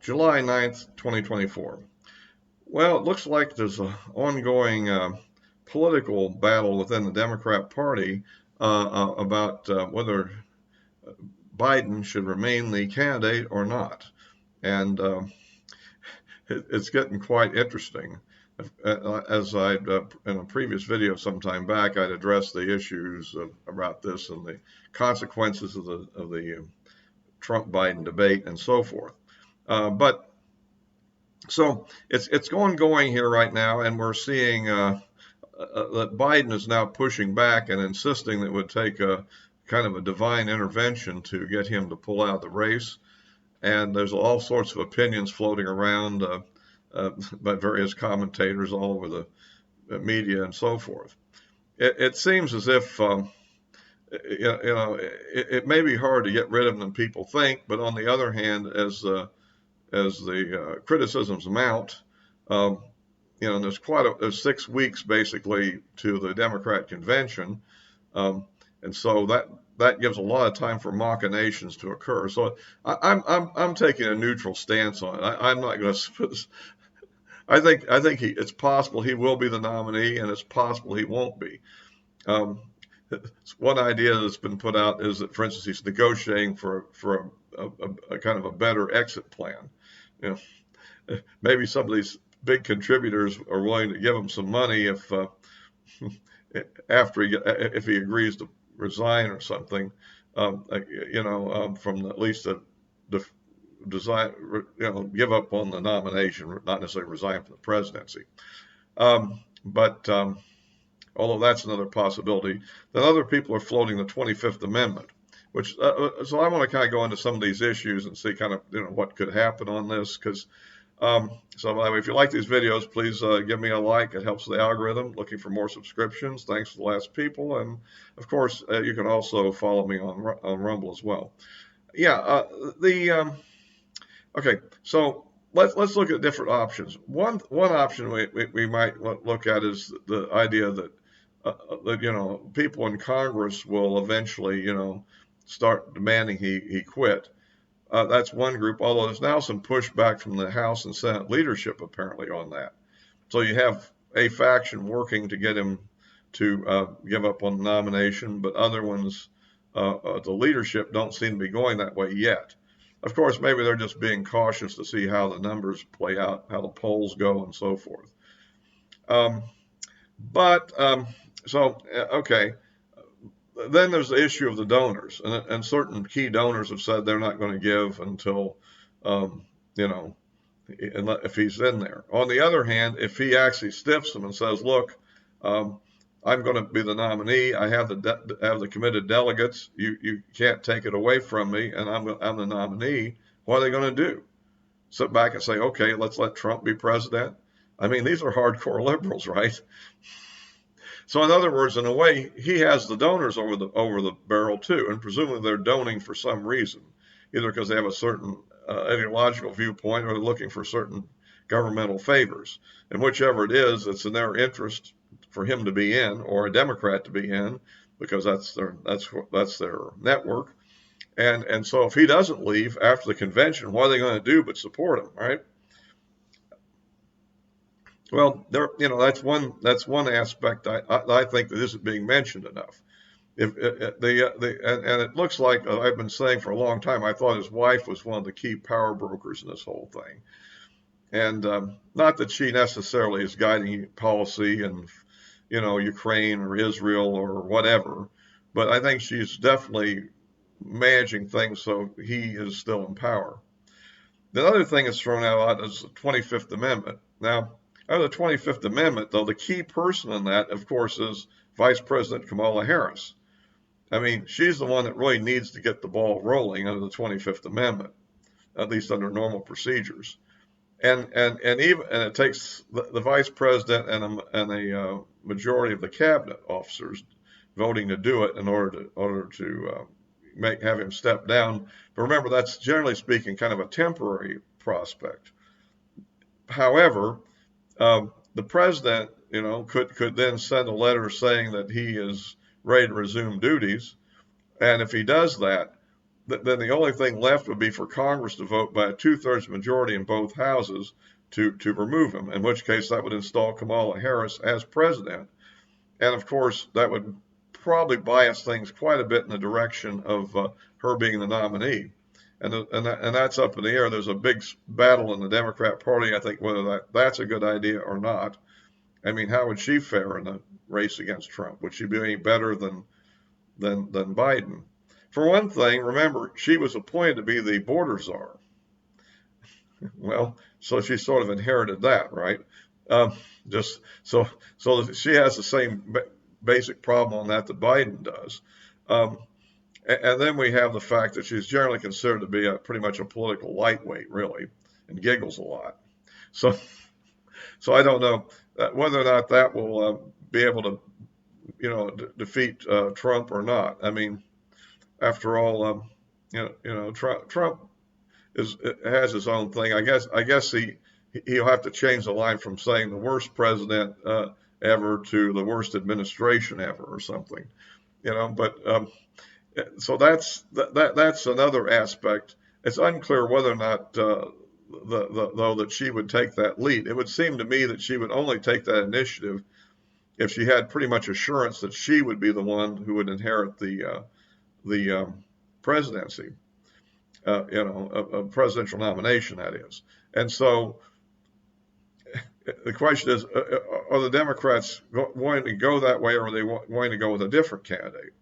July 9th, 2024. Well, it looks like there's an ongoing political battle within the Democrat Party about whether Biden should remain the candidate or not. And it's getting quite interesting. As I, in a previous video some time back, I'd addressed the issues about this and the consequences of the Trump-Biden debate and so forth. But so it's going here right now, and we're seeing that Biden is now pushing back and insisting that it would take a kind of a divine intervention to get him to pull out of the race. And there's all sorts of opinions floating around by various commentators all over the media and so forth. It seems as if it may be hard to get rid of him than people think, but on the other hand, as the criticisms mount, there's 6 weeks basically to the Democrat convention, and so that gives a lot of time for machinations to occur. So I'm taking a neutral stance on it. I'm not going to. I think it's possible he will be the nominee, and it's possible he won't be. One idea that's been put out is that, for instance, he's negotiating for a kind of a better exit plan. Maybe some of these big contributors are willing to give him some money if he agrees to resign or something, from at least the design, give up on the nomination, not necessarily resign from the presidency. But although that's another possibility, then other people are floating the 25th Amendment, which so I want to kind of go into some of these issues and see kind of what could happen on this, because so by the way, if you like these videos, please give me a like. It helps the algorithm. Looking for more subscriptions. Thanks for the last people, and of course you can also follow me on Rumble as well. Yeah, okay. So let's look at different options. One option we might look at is the idea that people in Congress will eventually start demanding he quit. That's one group, although there's now some pushback from the House and Senate leadership apparently on that. So you have a faction working to get him to give up on the nomination, but other ones, the leadership don't seem to be going that way yet. Of course, maybe they're just being cautious to see how the numbers play out, how the polls go, and so forth. Okay. Then there's the issue of the donors, and certain key donors have said they're not going to give until, if he's in there. On the other hand, if he actually stiffs them and says, "Look, I'm going to be the nominee. I have the committed delegates. You can't take it away from me, and I'm the nominee." What are they going to do? Sit back and say, "Okay, let's let Trump be president"? I mean, these are hardcore liberals, right? So in other words, in a way, he has the donors over the barrel too, and presumably they're donating for some reason, either because they have a certain ideological viewpoint or they're looking for certain governmental favors. And whichever it is, it's in their interest for him to be in, or a Democrat to be in, because that's their network. And so if he doesn't leave after the convention, what are they going to do but support him, right? Well, that's one aspect I think that isn't being mentioned enough. And it looks like I've been saying for a long time, I thought his wife was one of the key power brokers in this whole thing, and not that she necessarily is guiding policy in Ukraine or Israel or whatever, but I think she's definitely managing things so he is still in power. The other thing that's thrown out is the 25th Amendment. Now, out of the 25th Amendment, though, the key person in that, of course, is Vice President Kamala Harris. I mean, she's the one that really needs to get the ball rolling under the 25th Amendment, at least under normal procedures. And it takes the Vice President and a majority of the cabinet officers voting to do it in order to have him step down. But remember, that's generally speaking kind of a temporary prospect. However, the president, could then send a letter saying that he is ready to resume duties, and if he does that, then the only thing left would be for Congress to vote by a 2/3 majority in both houses to remove him, in which case that would install Kamala Harris as president. And of course, that would probably bias things quite a bit in the direction of her being the nominee. And that's up in the air. There's a big battle in the Democrat Party, I think, whether that's a good idea or not. I mean, how would she fare in the race against Trump? Would she be any better than Biden? For one thing, remember, she was appointed to be the border czar. Well, so she sort of inherited that, right? Just so she has the same basic problem on that Biden does. And then we have the fact that she's generally considered to be pretty much a political lightweight, really, and giggles a lot. So I don't know whether or not that will be able to, defeat Trump or not. I mean, after all, Trump has his own thing. I guess he'll have to change the line from saying the worst president ever to the worst administration ever or something, But so that's another aspect. It's unclear whether or not though that she would take that lead. It would seem to me that she would only take that initiative if she had pretty much assurance that she would be the one who would inherit the presidency, a presidential nomination, that is. And so the question is, are the Democrats going to go that way, or are they going to go with a different candidate?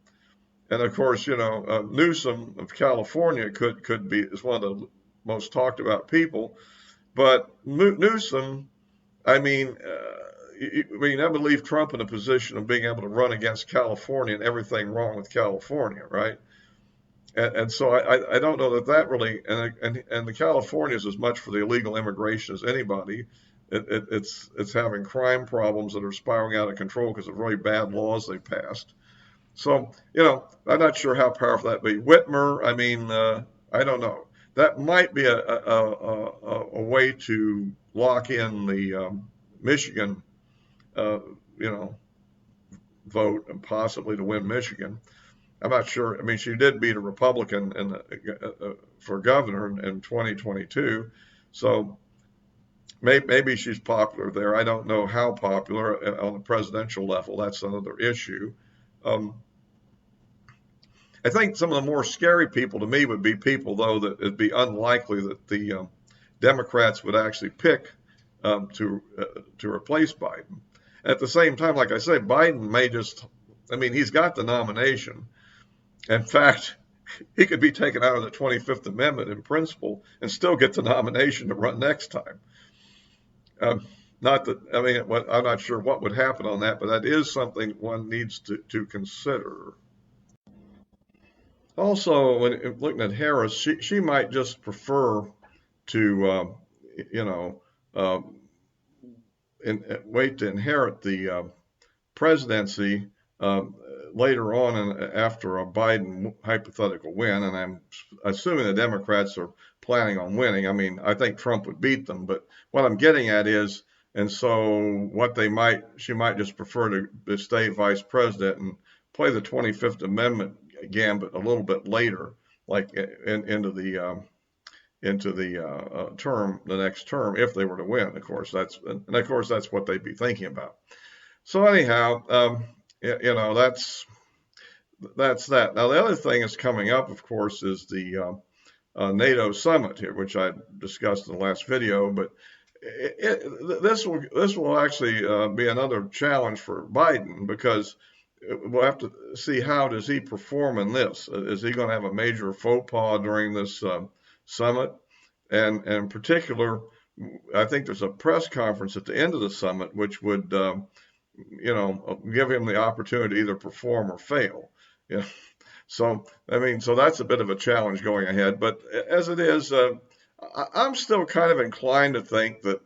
And of course, Newsom of California is one of the most talked about people. But Newsom, I mean, we never leave Trump in a position of being able to run against California and everything wrong with California, right? And so I don't know that really, and the California is as much for the illegal immigration as anybody. It's having crime problems that are spiraling out of control because of really bad laws they passed. So, I'm not sure how powerful that would be. Whitmer, I mean, I don't know. That might be a way to lock in the Michigan, vote and possibly to win Michigan. I'm not sure. I mean, she did beat a Republican for governor in 2022. So maybe she's popular there. I don't know how popular on the presidential level. That's another issue. I think some of the more scary people to me would be people, though, that it'd be unlikely that the Democrats would actually pick to replace Biden. At the same time, like I say, Biden may he's got the nomination. In fact, he could be taken out of the 25th Amendment in principle and still get the nomination to run next time. I'm not sure what would happen on that, but that is something one needs to consider. Also, when looking at Harris, she might just prefer to, wait to inherit the presidency later on after a Biden hypothetical win. And I'm assuming the Democrats are planning on winning. I mean, I think Trump would beat them, but what I'm getting at is, and so she might just prefer to stay vice president and play the 25th Amendment gambit a little bit later, like into the next term, if they were to win. Of course, that's what they'd be thinking about. So anyhow, that's that. Now the other thing that's coming up, of course, is the NATO summit here, which I discussed in the last video. But this will actually be another challenge for Biden, because we'll have to see how does he perform in this. Is he going to have a major faux pas during this summit? And in particular, I think there's a press conference at the end of the summit, which would, give him the opportunity to either perform or fail. Yeah. So that's a bit of a challenge going ahead. But as it is, I'm still kind of inclined to think that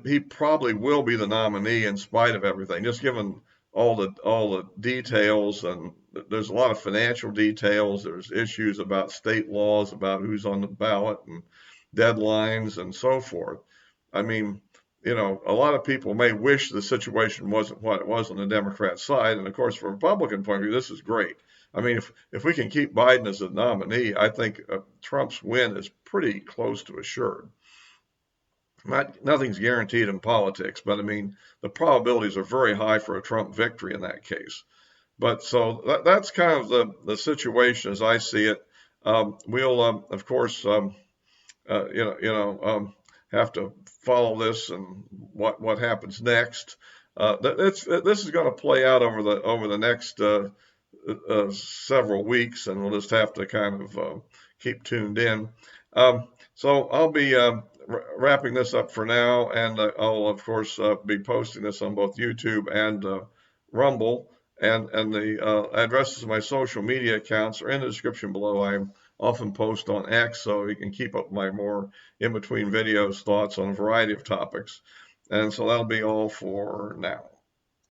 he probably will be the nominee in spite of everything, just given all the details, and there's a lot of financial details. There's issues about state laws, about who's on the ballot and deadlines and so forth. I mean, a lot of people may wish the situation wasn't what it was on the Democrat side. And of course, from a Republican point of view, this is great. I mean, if we can keep Biden as a nominee, I think Trump's win is pretty close to assured. Nothing's guaranteed in politics, but I mean, the probabilities are very high for a Trump victory in that case. But so that's kind of the situation as I see it. We'll, of course, have to follow this and what happens next. This is going to play out over the next several weeks, and we'll just have to kind of keep tuned in. So I'll be wrapping this up for now, and I'll of course be posting this on both YouTube and Rumble, and the addresses of my social media accounts are in the description below. I often post on X, so you can keep up my more in between videos thoughts on a variety of topics. And so that'll be all for now.